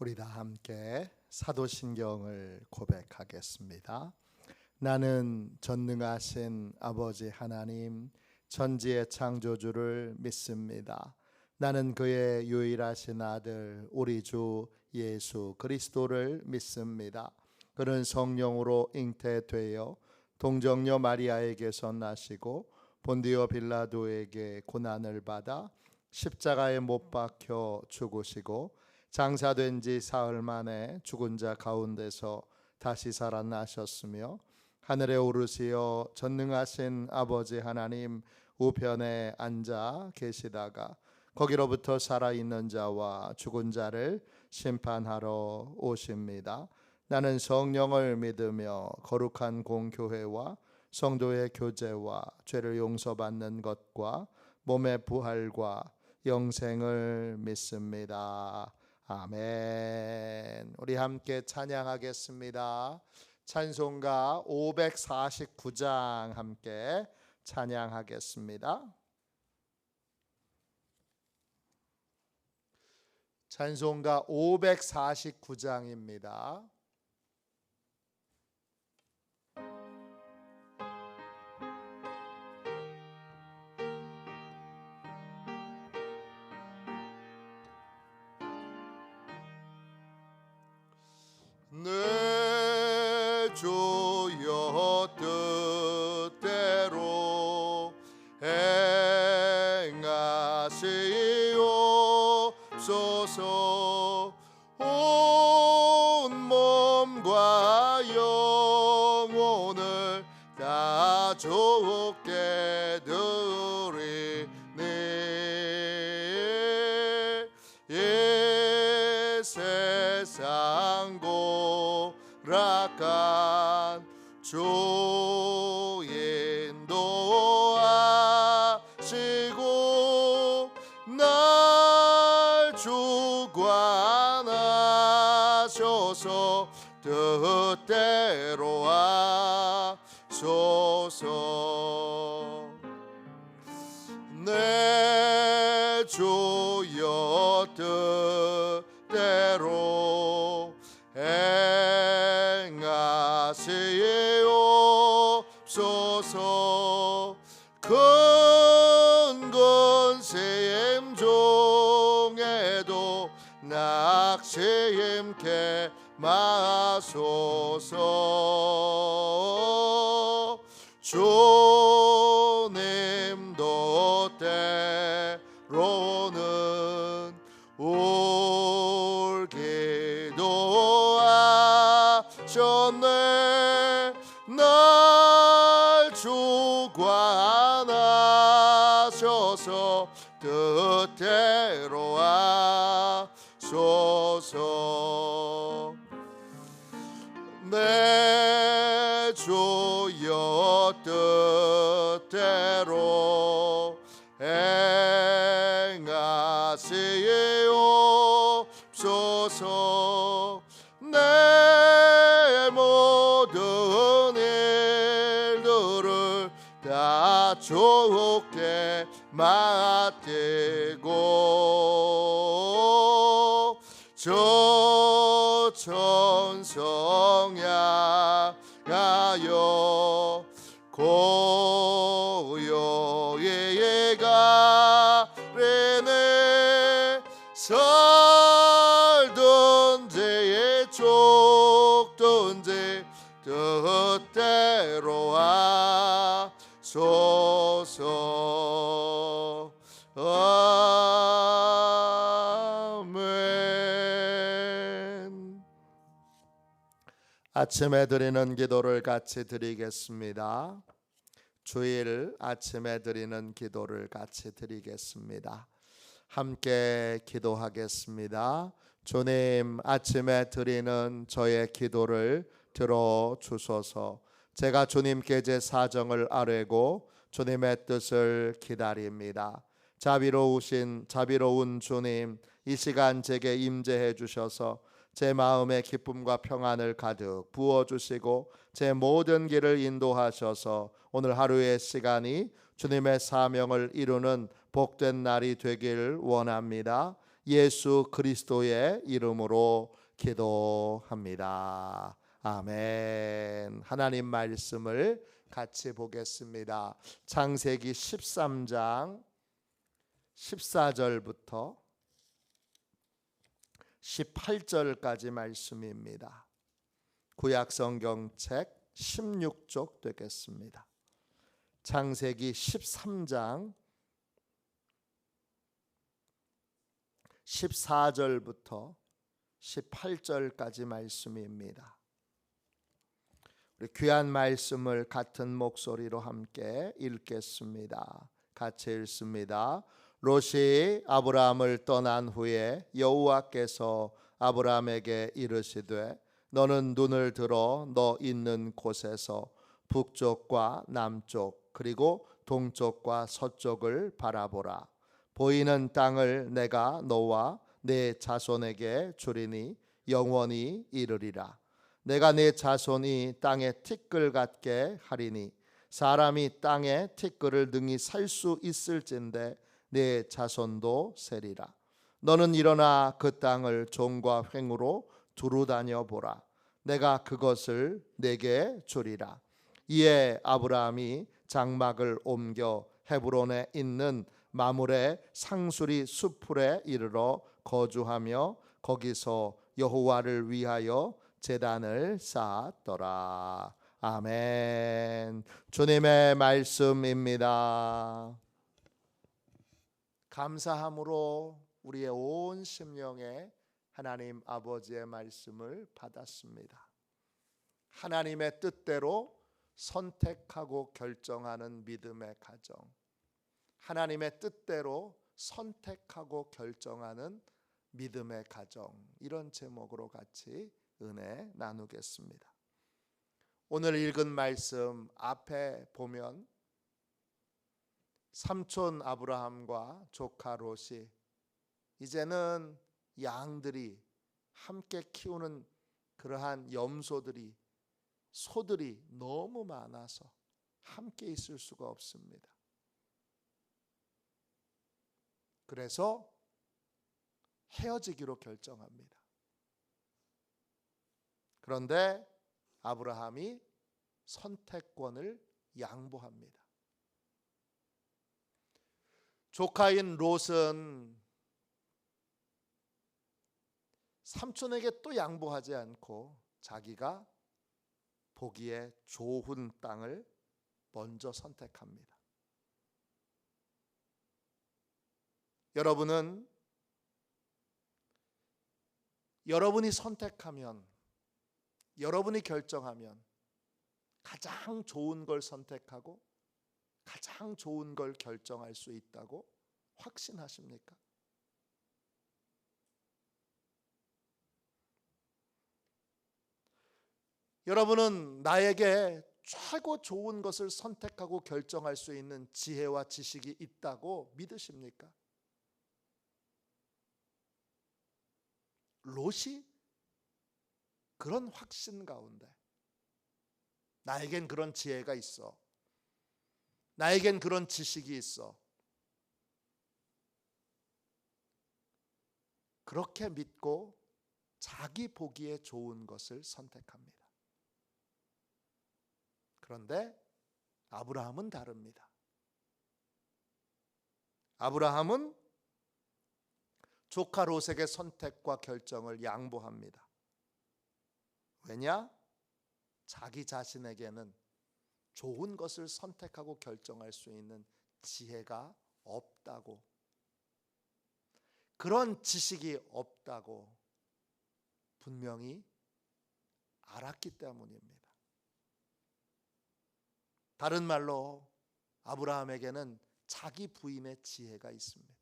우리 다 함께 사도신경을 고백하겠습니다. 나는 전능하신 아버지 하나님 천지의 창조주를 믿습니다. 나는 그의 유일하신 아들 우리 주 예수 그리스도를 믿습니다. 그는 성령으로 잉태되어 동정녀 마리아에게서 나시고 본디오 빌라도에게 고난을 받아 십자가에 못 박혀 죽으시고 장사된 지 사흘 만에 죽은 자 가운데서 다시 살아나셨으며 하늘에 오르시어 전능하신 아버지 하나님 우편에 앉아 계시다가 거기로부터 살아있는 자와 죽은 자를 심판하러 오십니다. 나는 성령을 믿으며 거룩한 공교회와 성도의 교제와 죄를 용서받는 것과 몸의 부활과 영생을 믿습니다. 아멘. 우리 함께 찬양하겠습니다. 찬송가 549장 함께 찬양하겠습니다. 찬송가 549장입니다. 내 주여 뜻대로 행하시옵소서. 온 몸과 영혼을 다 주께 드리니 이 세상 고락한 주 인도하시고 날 주관하셔서 뜻대로 하소서. 내 주여 뜻대로 행하시옵소서. 큰 권세 임종에도 낙심케 마소서. 주님도 때로는 울기도 하셨네. 날 주관하셔서 뜻대로 하소서. 내 주여 뜻대로 행하시옵소서. 내 모든 일들을 다 주께 맡기고 저 천성 향하여 고요히 가리네. 살든지 죽든지 뜻대로 하소서. 아멘. 아침에 드리는 기도를 같이 드리겠습니다. 주일 아침에 드리는 기도를 같이 드리겠습니다. 함께 기도하겠습니다. 주님, 아침에 드리는 저의 기도를 들어주소서. 제가 주님께 제 사정을 아뢰고 주님의 뜻을 기다립니다. 자비로운 주님, 이 시간 제게 임재해 주셔서 제 마음에 기쁨과 평안을 가득 부어주시고 제 모든 길을 인도하셔서 오늘 하루의 시간이 주님의 사명을 이루는 복된 날이 되길 원합니다. 예수 그리스도의 이름으로 기도합니다. 아멘. 하나님 말씀을 같이 보겠습니다. 창세기 13장 14절부터 18절까지 말씀입니다. 구약성경책 16쪽 되겠습니다. 창세기 13장 14절부터 18절까지 말씀입니다. 우리 귀한 말씀을 같은 목소리로 함께 읽겠습니다. 같이 읽습니다. 롯이 아브라함을 떠난 후에 여호와께서 아브라함에게 이르시되 너는 눈을 들어 너 있는 곳에서 북쪽과 남쪽 그리고 동쪽과 서쪽을 바라보라. 보이는 땅을 내가 너와 네 자손에게 주리니 영원히 이르리라. 내가 네 자손이 땅의 티끌 같게 하리니 사람이 땅의 티끌을 능히 살 수 있을진데 네 자손도 세리라. 너는 일어나 그 땅을 종과 횡으로 두루 다녀 보라. 내가 그것을 내게 주리라. 이에 아브라함이 장막을 옮겨 헤브론에 있는 마므레 상수리 숲풀에 이르러 거주하며 거기서 여호와를 위하여 제단을 쌓았더라. 아멘. 주님의 말씀입니다. 감사함으로 우리의 온 심령에 하나님 아버지의 말씀을 받았습니다. 하나님의 뜻대로 선택하고 결정하는 믿음의 가정, 하나님의 뜻대로 선택하고 결정하는 믿음의 가정, 이런 제목으로 같이 은혜 나누겠습니다. 오늘 읽은 말씀 앞에 보면 삼촌 아브라함과 조카 롯이 이제는 양들이 함께 키우는 그러한 염소들이 소들이 너무 많아서 함께 있을 수가 없습니다. 그래서 헤어지기로 결정합니다. 그런데 아브라함이 선택권을 양보합니다. 조카인 롯은 삼촌에게 또 양보하지 않고 자기가 보기에 좋은 땅을 먼저 선택합니다. 여러분이 선택하면, 여러분이 결정하면 가장 좋은 걸 선택하고 가장 좋은 걸 결정할 수 있다고 확신하십니까? 여러분은 나에게 최고 좋은 것을 선택하고 결정할 수 있는 지혜와 지식이 있다고 믿으십니까? 롯이 그런 확신 가운데 나에겐 그런 지혜가 있어, 나에겐 그런 지식이 있어, 그렇게 믿고 자기 보기에 좋은 것을 선택합니다. 그런데 아브라함은 다릅니다. 아브라함은 조카 롯에게 선택과 결정을 양보합니다. 왜냐? 자기 자신에게는 좋은 것을 선택하고 결정할 수 있는 지혜가 없다고, 그런 지식이 없다고 분명히 알았기 때문입니다. 다른 말로 아브라함에게는 자기 부인의 지혜가 있습니다.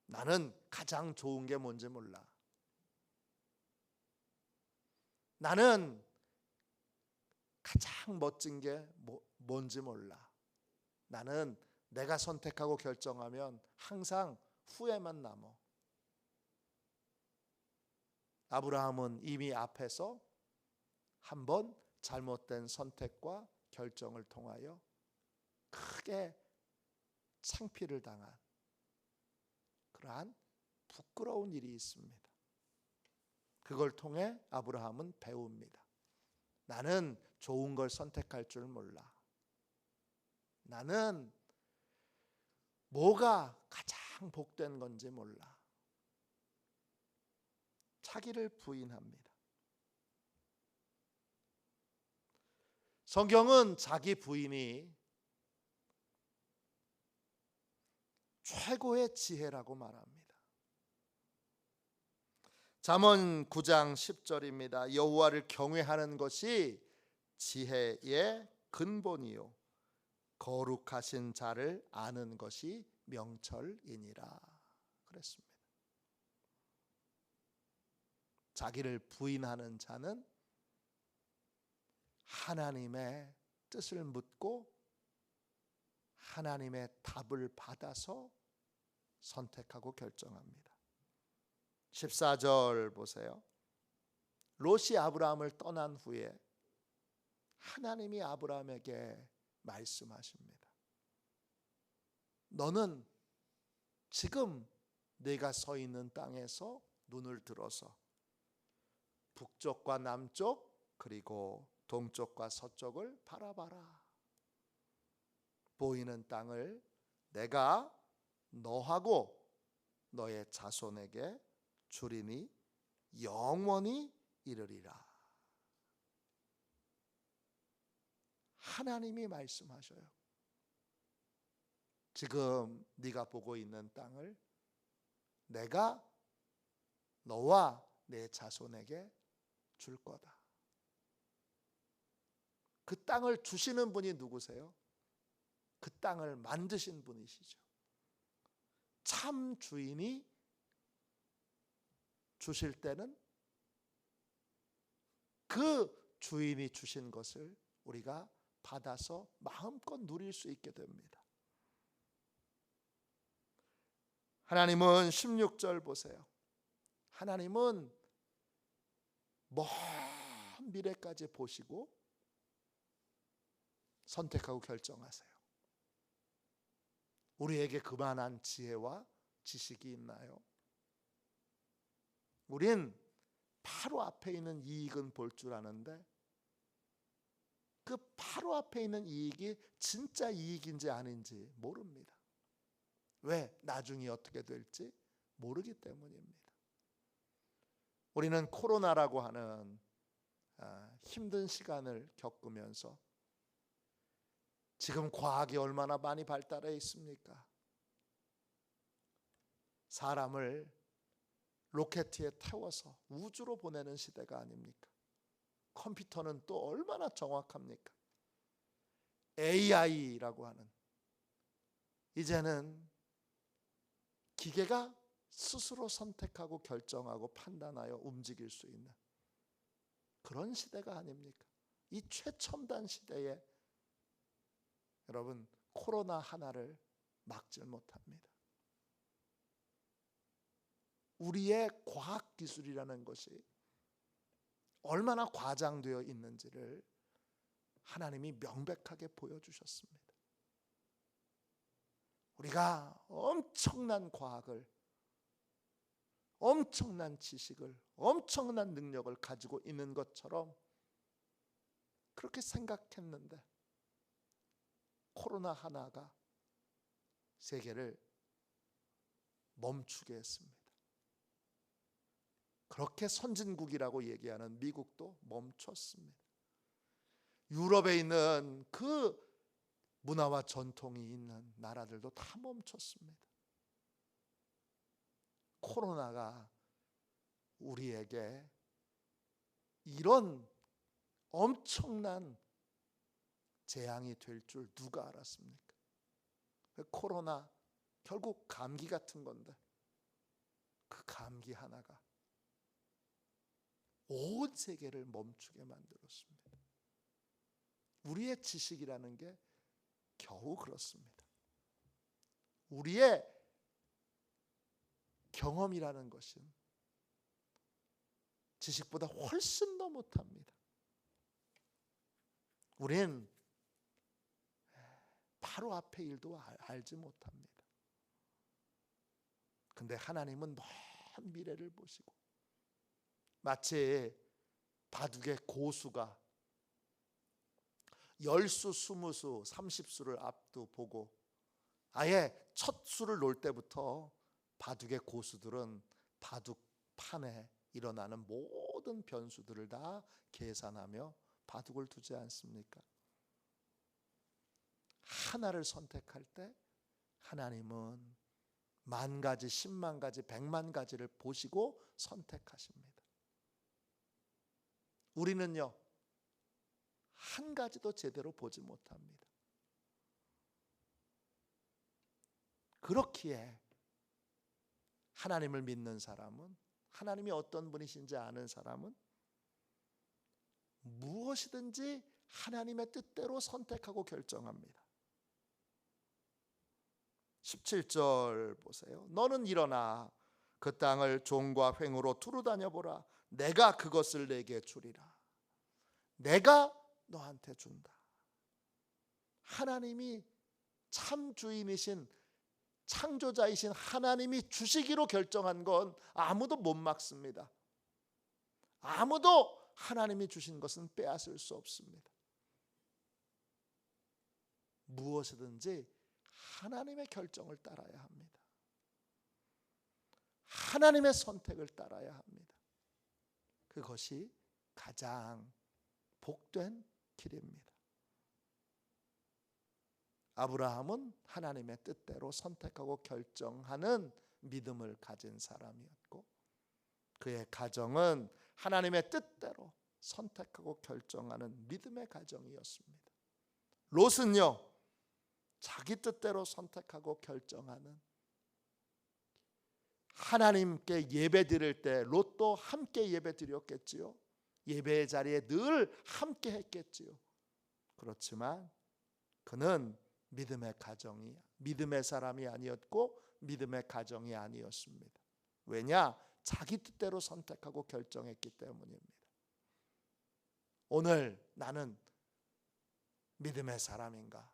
나는 가장 좋은 게 뭔지 몰라. 나는 가장 멋진 게 뭔지 몰라. 나는 내가 선택하고 결정하면 항상 후회만 남아. 아브라함은 이미 앞에서 한번 잘못된 선택과 결정을 통하여 크게 창피를 당한 그러한 부끄러운 일이 있습니다. 그걸 통해 아브라함은 배웁니다. 나는 좋은 걸 선택할 줄 몰라. 나는 뭐가 가장 복된 건지 몰라. 자기를 부인합니다. 성경은 자기 부인이 최고의 지혜라고 말합니다. 잠언 9장 10절입니다. 여호와를 경외하는 것이 지혜의 근본이요 거룩하신 자를 아는 것이 명철이니라 그랬습니다. 자기를 부인하는 자는 하나님의 뜻을 묻고 하나님의 답을 받아서 선택하고 결정합니다. 14절 보세요. 롯이 아브라함을 떠난 후에 하나님이 아브라함에게 말씀하십니다. 너는 지금 내가 서 있는 땅에서 눈을 들어서 북쪽과 남쪽 그리고 동쪽과 서쪽을 바라봐라. 보이는 땅을 내가 너하고 너의 자손에게 주리니 영원히 이르리라. 하나님이 말씀하셔요. 지금 네가 보고 있는 땅을 내가 너와 내 자손에게 줄 거다. 그 땅을 주시는 분이 누구세요? 그 땅을 만드신 분이시죠. 참 주인이 주실 때는 그 주인이 주신 것을 우리가 받아서 마음껏 누릴 수 있게 됩니다. 하나님은 16절 보세요. 하나님은 먼 미래까지 보시고 선택하고 결정하세요. 우리에게 그만한 지혜와 지식이 있나요? 우린 바로 앞에 있는 이익은 볼 줄 아는데 그 바로 앞에 있는 이익이 진짜 이익인지 아닌지 모릅니다. 왜? 나중에 어떻게 될지 모르기 때문입니다. 우리는 코로나라고 하는 힘든 시간을 겪으면서 지금 과학이 얼마나 많이 발달해 있습니까? 사람을 로켓에 태워서 우주로 보내는 시대가 아닙니까? 컴퓨터는 또 얼마나 정확합니까? AI라고 하는 이제는 기계가 스스로 선택하고 결정하고 판단하여 움직일 수 있는 그런 시대가 아닙니까? 이 최첨단 시대에 여러분 코로나 하나를 막질 못합니다. 우리의 과학기술이라는 것이 얼마나 과장되어 있는지를 하나님이 명백하게 보여주셨습니다. 우리가 엄청난 과학을, 엄청난 지식을, 엄청난 능력을 가지고 있는 것처럼 그렇게 생각했는데 코로나 하나가 세계를 멈추게 했습니다. 그렇게 선진국이라고 얘기하는 미국도 멈췄습니다. 유럽에 있는 그 문화와 전통이 있는 나라들도 다 멈췄습니다. 코로나가 우리에게 이런 엄청난 재앙이 될 줄 누가 알았습니까? 코로나 결국 감기 같은 건데 그 감기 하나가 온 세계를 멈추게 만들었습니다. 우리의 지식이라는 게 겨우 그렇습니다. 우리의 경험이라는 것은 지식보다 훨씬 더 못합니다. 우린 바로 앞의 일도 알지 못합니다. 근데 하나님은 한 미래를 보시고, 마치 바둑의 고수가 10수, 20수, 30수를 앞두보고 아예 첫 수를 놓을 때부터 바둑의 고수들은 바둑판에 일어나는 모든 변수들을 다 계산하며 바둑을 두지 않습니까? 하나를 선택할 때 하나님은 10,000가지, 100,000가지, 1,000,000가지를 보시고 선택하십니다. 우리는요, 한 가지도 제대로 보지 못합니다. 그렇기에 하나님을 믿는 사람은, 하나님이 어떤 분이신지 아는 사람은 무엇이든지 하나님의 뜻대로 선택하고 결정합니다. 17절 보세요. 너는 일어나 그 땅을 종과 횡으로 두루 다녀보라. 내가 그것을 내게 주리라. 내가 너한테 준다. 하나님이 참 주인이신, 창조자이신 하나님이 주시기로 결정한 건 아무도 못 막습니다. 아무도 하나님이 주신 것은 빼앗을 수 없습니다. 무엇이든지 하나님의 결정을 따라야 합니다. 하나님의 선택을 따라야 합니다. 그것이 가장 복된 길입니다. 아브라함은 하나님의 뜻대로 선택하고 결정하는 믿음을 가진 사람이었고, 그의 가정은 하나님의 뜻대로 선택하고 결정하는 믿음의 가정이었습니다. 롯은요, 자기 뜻대로 선택하고 결정하는, 하나님께 예배 드릴 때 롯도 함께 예배 드렸겠지요. 예배의 자리에 늘 함께 했겠지요. 그렇지만 그는 믿음의 사람이 아니었고 믿음의 가정이 아니었습니다. 왜냐? 자기 뜻대로 선택하고 결정했기 때문입니다. 오늘 나는 믿음의 사람인가?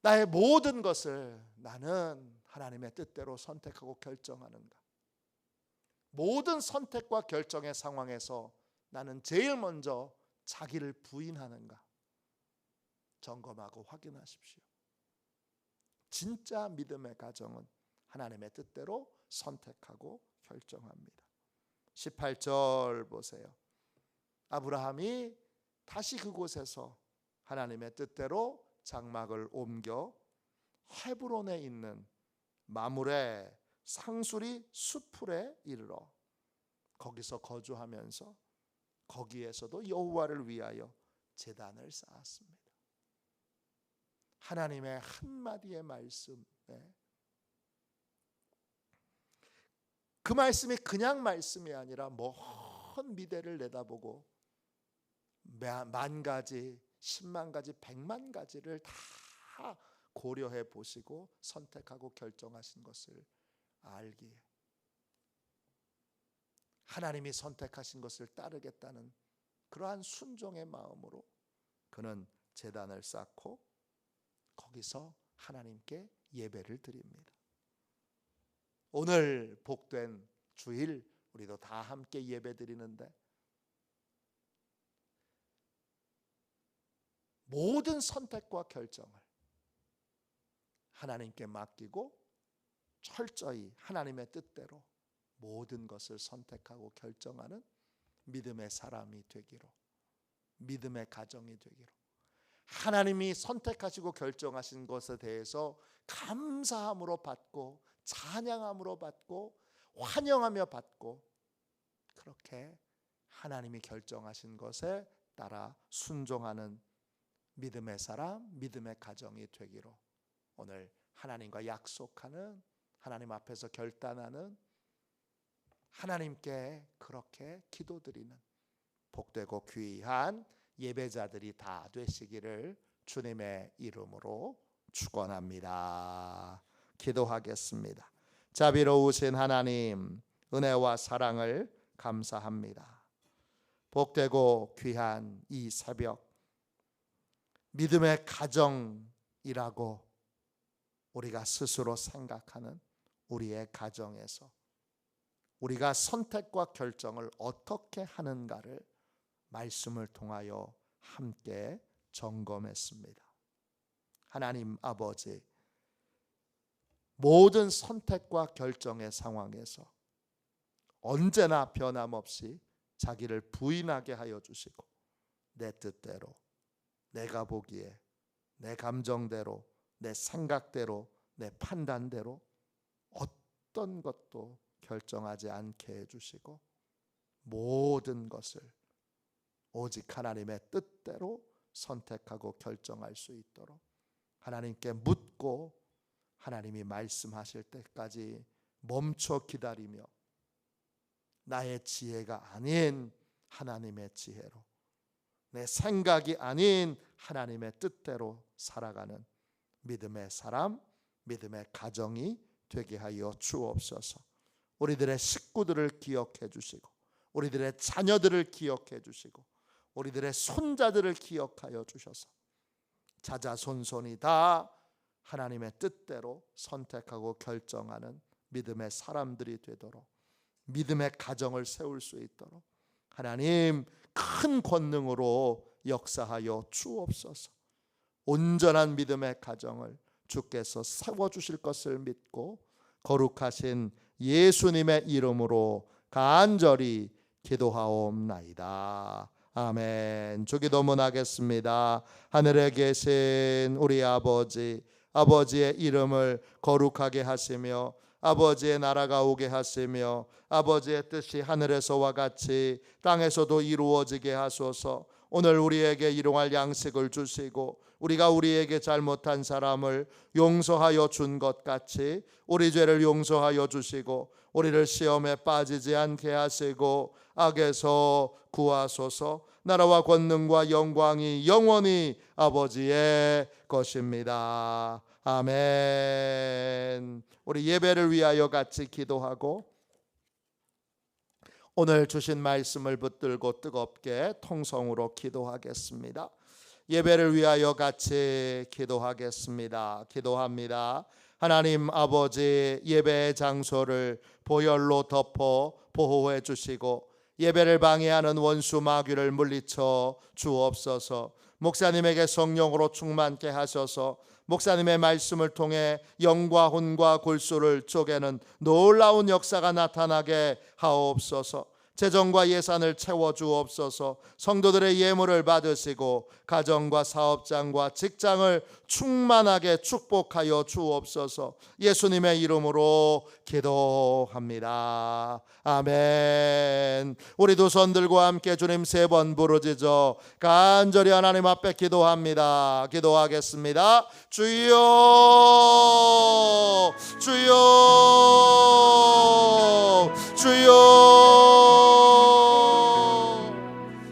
나의 모든 것을 나는 하나님의 뜻대로 선택하고 결정하는가? 모든 선택과 결정의 상황에서 나는 제일 먼저 자기를 부인하는가? 점검하고 확인하십시오. 진짜 믿음의 가정은 하나님의 뜻대로 선택하고 결정합니다. 18절 보세요. 아브라함이 다시 그곳에서 하나님의 뜻대로 장막을 옮겨 헤브론에 있는 마므레 상수리 수풀에 이르러 거기서 거주하면서 거기에서도 여호와를 위하여 제단을 쌓았습니다. 하나님의 한마디의 말씀에, 그 말씀이 그냥 말씀이 아니라 먼 미래를 내다보고 10,000가지, 100,000가지, 1,000,000가지를 다 고려해 보시고 선택하고 결정하신 것을 알기에 하나님이 선택하신 것을 따르겠다는 그러한 순종의 마음으로 그는 제단을 쌓고 거기서 하나님께 예배를 드립니다. 오늘 복된 주일 우리도 다 함께 예배 드리는데 모든 선택과 결정을 하나님께 맡기고 철저히 하나님의 뜻대로 모든 것을 선택하고 결정하는 믿음의 사람이 되기로, 믿음의 가정이 되기로, 하나님이 선택하시고 결정하신 것에 대해서 감사함으로 받고 찬양함으로 받고 환영하며 받고, 그렇게 하나님이 결정하신 것에 따라 순종하는 믿음의 사람, 믿음의 가정이 되기로 오늘 하나님과 약속하는, 하나님 앞에서 결단하는, 하나님께 그렇게 기도드리는 복되고 귀한 예배자들이 다 되시기를 주님의 이름으로 축원합니다. 기도하겠습니다. 자비로우신 하나님, 은혜와 사랑을 감사합니다. 복되고 귀한 이 새벽, 믿음의 가정이라고 우리가 스스로 생각하는 우리의 가정에서 우리가 선택과 결정을 어떻게 하는가를 말씀을 통하여 함께 점검했습니다. 하나님 아버지, 모든 선택과 결정의 상황에서 언제나 변함없이 자기를 부인하게 하여 주시고 내 뜻대로, 내가 보기에, 내 감정대로, 내 생각대로, 내 판단대로 어떤 것도 결정하지 않게 해주시고 모든 것을 오직 하나님의 뜻대로 선택하고 결정할 수 있도록 하나님께 묻고 하나님이 말씀하실 때까지 멈춰 기다리며 나의 지혜가 아닌 하나님의 지혜로, 내 생각이 아닌 하나님의 뜻대로 살아가는 믿음의 사람, 믿음의 가정이 되게 하여 주옵소서. 우리들의 식구들을 기억해 주시고 우리들의 자녀들을 기억해 주시고 우리들의 손자들을 기억하여 주셔서 자자손손이 다 하나님의 뜻대로 선택하고 결정하는 믿음의 사람들이 되도록, 믿음의 가정을 세울 수 있도록 하나님 큰 권능으로 역사하여 주옵소서. 온전한 믿음의 가정을 주께서 세워주실 것을 믿고 거룩하신 예수님의 이름으로 간절히 기도하옵나이다. 아멘. 주기도문하겠습니다. 하늘에 계신 우리 아버지, 아버지의 이름을 거룩하게 하시며 아버지의 나라가 오게 하시며 아버지의 뜻이 하늘에서와 같이 땅에서도 이루어지게 하소서. 오늘 우리에게 일용할 양식을 주시고 우리가 우리에게 잘못한 사람을 용서하여 준 것 같이 우리 죄를 용서하여 주시고 우리를 시험에 빠지지 않게 하시고 악에서 구하소서. 나라와 권능과 영광이 영원히 아버지의 것입니다. 아멘. 우리 예배를 위하여 같이 기도하고 오늘 주신 말씀을 붙들고 뜨겁게 통성으로 기도하겠습니다. 예배를 위하여 같이 기도하겠습니다. 기도합니다. 하나님 아버지, 예배의 장소를 보혈로 덮어 보호해 주시고 예배를 방해하는 원수 마귀를 물리쳐 주옵소서. 목사님에게 성령으로 충만케 하셔서 목사님의 말씀을 통해 영과 혼과 골수를 쪼개는 놀라운 역사가 나타나게 하옵소서. 재정과 예산을 채워주옵소서. 성도들의 예물을 받으시고 가정과 사업장과 직장을 충만하게 축복하여 주옵소서. 예수님의 이름으로 기도합니다. 아멘. 우리 두 손 들고 함께 주님 세 번 부르짖어 간절히 하나님 앞에 기도합니다. 기도하겠습니다. 주여, 주여.